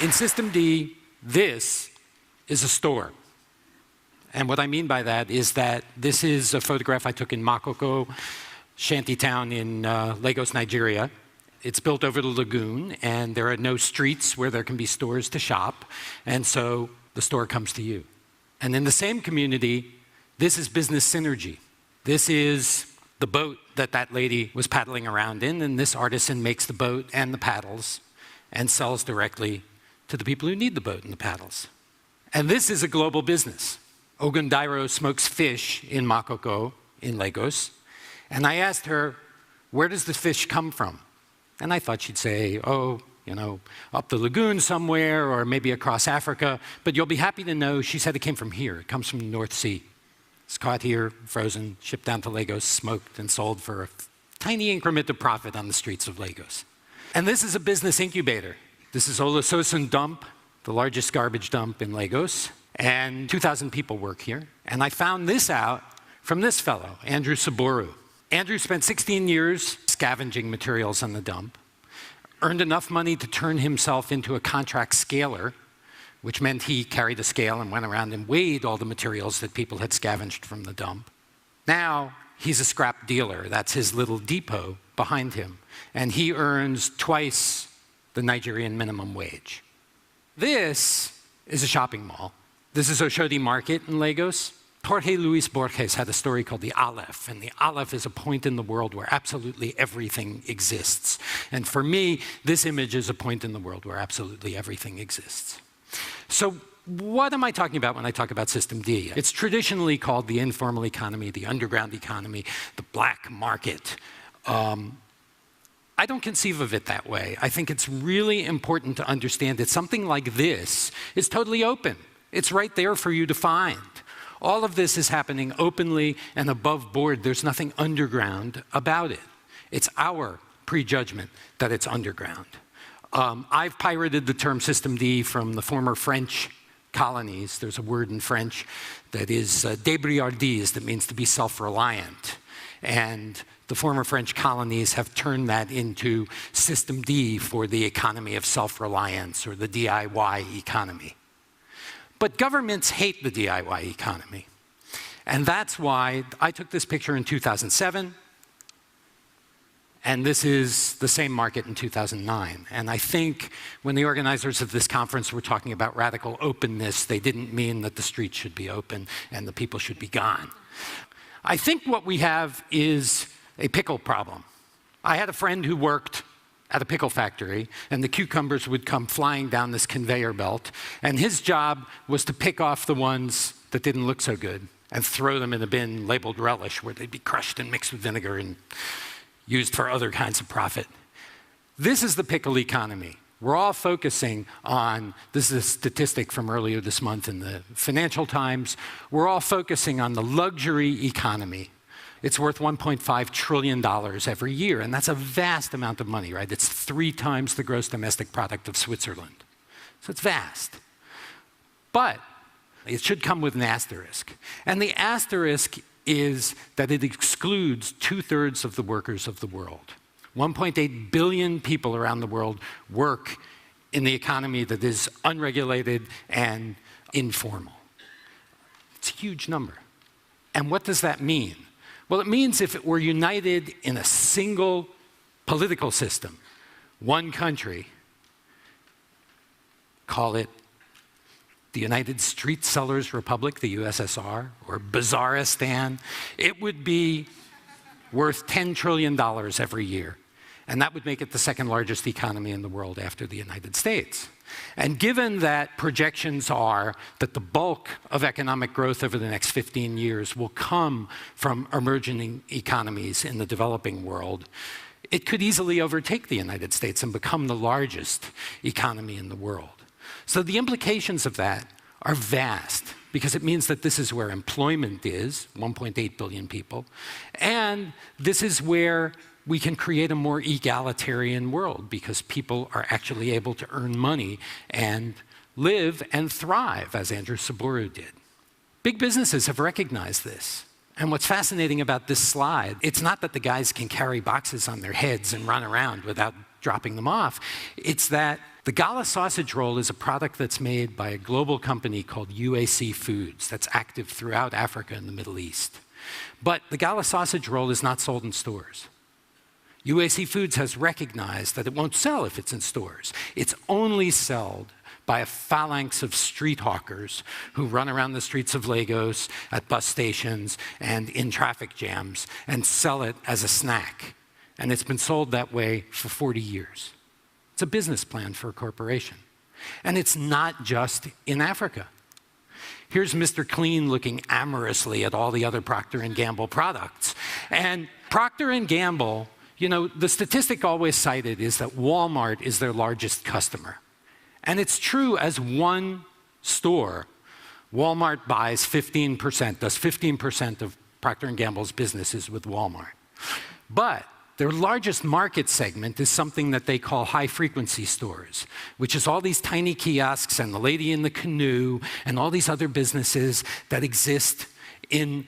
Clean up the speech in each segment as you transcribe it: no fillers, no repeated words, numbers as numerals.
In System D, this is a store. And what I mean by that is that this is a photograph I took in Makoko, shantytown in Lagos, Nigeria. It's built over the lagoon, and there are no streets where there can be stores to shop, and so the store comes to you. And in the same community, this is business synergy. This is the boat that that lady was paddling around in, and this artisan makes the boat and the paddles and sells directly to the people who need the boat and the paddles. And this is a global business. Ogundairo smokes fish in Makoko, in Lagos, and I asked her, where does the fish come from? And I thought she'd say, oh, you know, up the lagoon somewhere, or maybe across Africa, but you'll be happy to know she said it came from here. It comes from the North Sea. It's caught here, frozen, shipped down to Lagos, smoked, and sold for a tiny increment of profit on the streets of Lagos. And this is a business incubator. This is Olusosun Dump, the largest garbage dump in Lagos, and 2,000 people work here. And I found this out from this fellow, Andrew Saboru. Andrew spent 16 years scavenging materials on the dump, earned enough money to turn himself into a contract scaler, which meant he carried a scale and went around and weighed all the materials that people had scavenged from the dump. Now, he's a scrap dealer. That's his little depot behind him. And he earns twice the Nigerian minimum wage. This is a shopping mall. This is Oshodi Market in Lagos. Jorge Luis Borges had a story called the Aleph, and the Aleph is a point in the world where absolutely everything exists. And for me, this image is a point in the world where absolutely everything exists. So what am I talking about when I talk about System D? It's traditionally called the informal economy, the underground economy, the black market. I don't conceive of it that way. I think it's really important to understand that something like this is totally open. It's right there for you to find. All of this is happening openly and above board. There's nothing underground about it. It's our prejudgment that it's underground. I've pirated the term System D from the former French colonies. There's a word in French that is débrouillardise, that means to be self-reliant. And the former French colonies have turned that into System D for the economy of self-reliance, or the DIY economy. But governments hate the DIY economy. And that's why I took this picture in 2007, and this is the same market in 2009. And I think when the organizers of this conference were talking about radical openness, they didn't mean that the streets should be open and the people should be gone. I think what we have is a pickle problem. I had a friend who worked at a pickle factory, and the cucumbers would come flying down this conveyor belt, and his job was to pick off the ones that didn't look so good and throw them in a bin labeled relish, where they'd be crushed and mixed with vinegar and used for other kinds of profit. This is the pickle economy. We're all focusing on, this is a statistic from earlier this month in the Financial Times, we're all focusing on the luxury economy. It's worth $1.5 trillion every year, and that's a vast amount of money, right? It's 3 times the gross domestic product of Switzerland. So it's vast. But it should come with an asterisk. And the asterisk is that it excludes 2/3 of the workers of the world. 1.8 billion people around the world work in the economy that is unregulated and informal. It's a huge number. And what does that mean? Well, it means if it were united in a single political system, one country, call it the United Street Sellers Republic, the USSR, or Bazaristan, it would be worth $10 trillion every year. And that would make it the second largest economy in the world after the United States. And given that projections are that the bulk of economic growth over the next 15 years will come from emerging economies in the developing world, it could easily overtake the United States and become the largest economy in the world. So the implications of that are vast, because it means that this is where employment is, 1.8 billion people, and this is where we can create a more egalitarian world, because people are actually able to earn money and live and thrive, as Andrew Saboru did. Big businesses have recognized this. And what's fascinating about this slide, it's not that the guys can carry boxes on their heads and run around without dropping them off. It's that the Gala sausage roll is a product that's made by a global company called UAC Foods that's active throughout Africa and the Middle East. But the Gala sausage roll is not sold in stores. UAC Foods has recognized that it won't sell if it's in stores. It's only sold by a phalanx of street hawkers who run around the streets of Lagos, at bus stations, and in traffic jams, and sell it as a snack. And it's been sold that way for 40 years. It's a business plan for a corporation. And it's not just in Africa. Here's Mr. Clean looking amorously at all the other Procter & Gamble products. And Procter & Gamble, you know, the statistic always cited is that Walmart is their largest customer. And it's true as one store. Walmart buys 15%, does 15% of Procter & Gamble's businesses with Walmart. But their largest market segment is something that they call high-frequency stores, which is all these tiny kiosks and the lady in the canoe and all these other businesses that exist in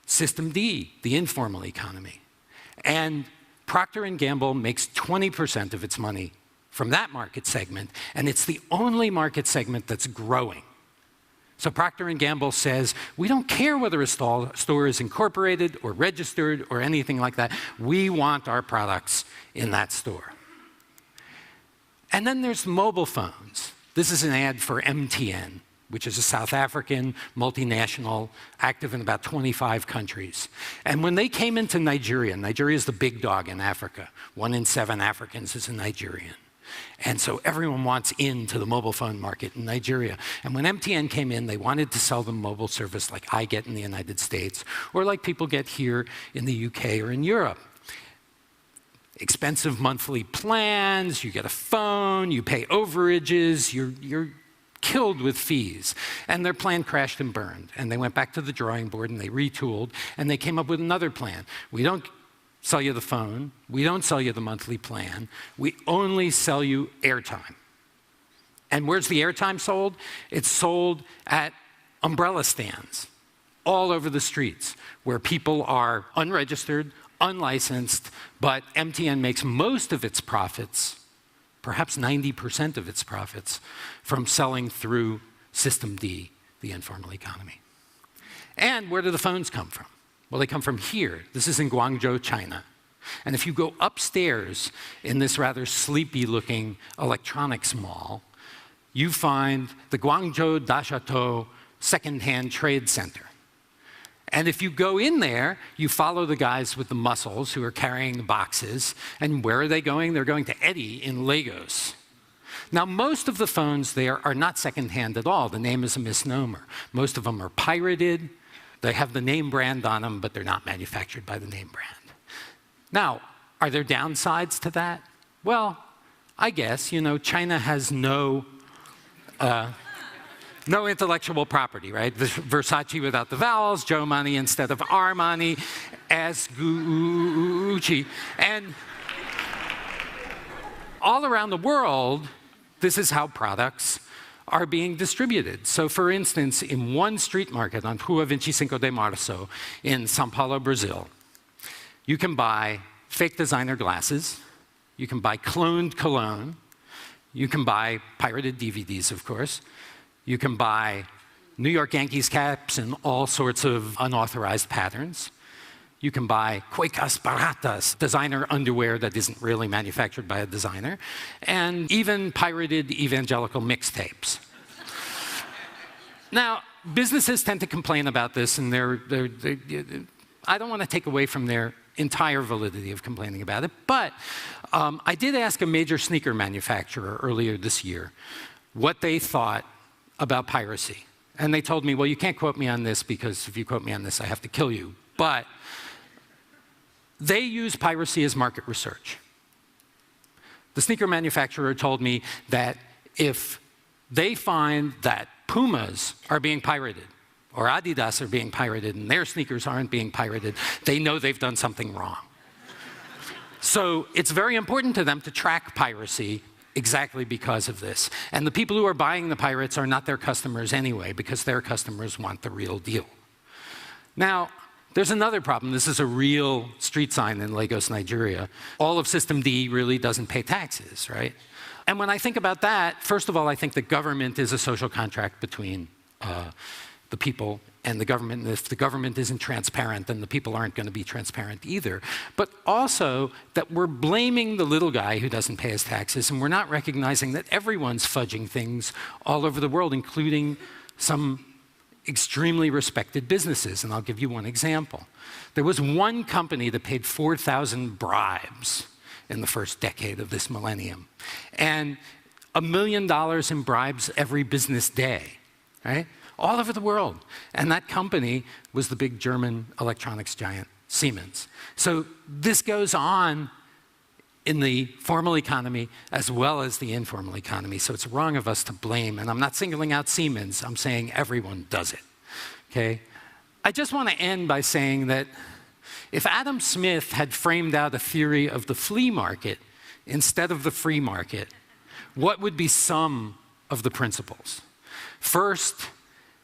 System D, the informal economy. And Procter & Gamble makes 20% of its money from that market segment, and it's the only market segment that's growing. So Procter & Gamble says, we don't care whether a store is incorporated or registered or anything like that. We want our products in that store. And then there's mobile phones. This is an ad for MTN, which is a South African multinational active in about 25 countries. And when they came into Nigeria, Nigeria is the big dog in Africa. 1 in 7 Africans is a Nigerian. And so everyone wants into the mobile phone market in Nigeria. And when MTN came in, they wanted to sell them mobile service like I get in the United States, or like people get here in the UK or in Europe. Expensive monthly plans, you get a phone, you pay overages, you're killed with fees. And their plan crashed and burned. And they went back to the drawing board and they retooled, and they came up with another plan. We don't sell you the phone. We don't sell you the monthly plan. We only sell you airtime. And where's the airtime sold? It's sold at umbrella stands all over the streets where people are unregistered, unlicensed, but MTN makes most of its profits, perhaps 90% of its profits, from selling through System D, the informal economy. And where do the phones come from? Well, they come from here. This is in Guangzhou, China. And if you go upstairs in this rather sleepy-looking electronics mall, you find the Guangzhou Dachatou Second-Hand Trade Center. And if you go in there, you follow the guys with the muscles who are carrying the boxes. And where are they going? They're going to Eddie in Lagos. Now, most of the phones there are not second-hand at all. The name is a misnomer. Most of them are pirated. They have the name brand on them, but they're not manufactured by the name brand. Now, are there downsides to that? Well, I guess, you know, China has no intellectual property, right? Versace without the vowels, Jomani instead of Armani, Gucci. And all around the world, this is how products are being distributed. So for instance, in one street market on Rua 25 de Março in São Paulo, Brazil, you can buy fake designer glasses, you can buy cloned cologne, you can buy pirated DVDs, of course, you can buy New York Yankees caps in all sorts of unauthorized patterns. You can buy cuecas baratas, designer underwear that isn't really manufactured by a designer, and even pirated evangelical mixtapes. Now, businesses tend to complain about this, and I don't want to take away from their entire validity of complaining about it, but I did ask a major sneaker manufacturer earlier this year what they thought about piracy. And they told me, well, you can't quote me on this because if you quote me on this, I have to kill you. But they use piracy as market research. The sneaker manufacturer told me that if they find that Pumas are being pirated or Adidas are being pirated and their sneakers aren't being pirated, they know they've done something wrong. So it's very important to them to track piracy exactly because of this. And the people who are buying the pirates are not their customers anyway, because their customers want the real deal. Now, There's another problem. This is a real street sign in Lagos, Nigeria. All of System D really doesn't pay taxes, right? And when I think about that, first of all, I think the government is a social contract between the people and the government. And if the government isn't transparent, then the people aren't going to be transparent either. But also that we're blaming the little guy who doesn't pay his taxes, and we're not recognizing that everyone's fudging things all over the world, including some extremely respected businesses. And I'll give you one example. There was one company that paid 4,000 bribes in the first decade of this millennium, and $1 million in bribes every business day, right? All over the world. And that company was the big German electronics giant, Siemens. So this goes on in the formal economy as well as the informal economy. So it's wrong of us to blame. And I'm not singling out Siemens. I'm saying everyone does it, okay? I just want to end by saying that if Adam Smith had framed out a theory of the flea market instead of the free market, what would be some of the principles? First,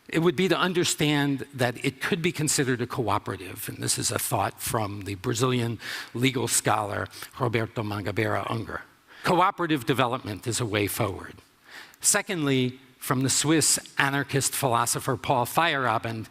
it would be to understand that it could be considered a cooperative, and this is a thought from the Brazilian legal scholar Roberto Unger. Cooperative development is a way forward. Secondly, from the Swiss anarchist philosopher Paul Feyerabend,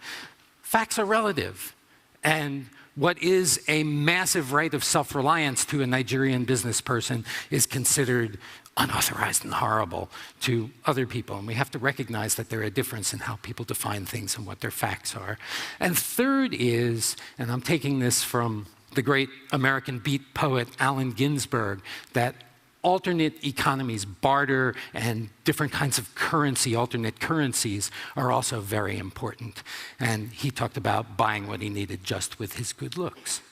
facts are relative, and what is a massive right of self-reliance to a Nigerian business person is considered unauthorized and horrible to other people. And we have to recognize that there are a difference in how people define things and what their facts are. And third is, and I'm taking this from the great American beat poet Allen Ginsberg, that alternate economies, barter, and different kinds of currency, alternate currencies, are also very important. And he talked about buying what he needed just with his good looks.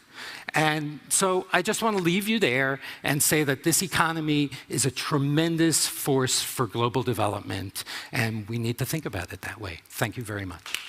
And so I just want to leave you there and say that this economy is a tremendous force for global development, and we need to think about it that way. Thank you very much.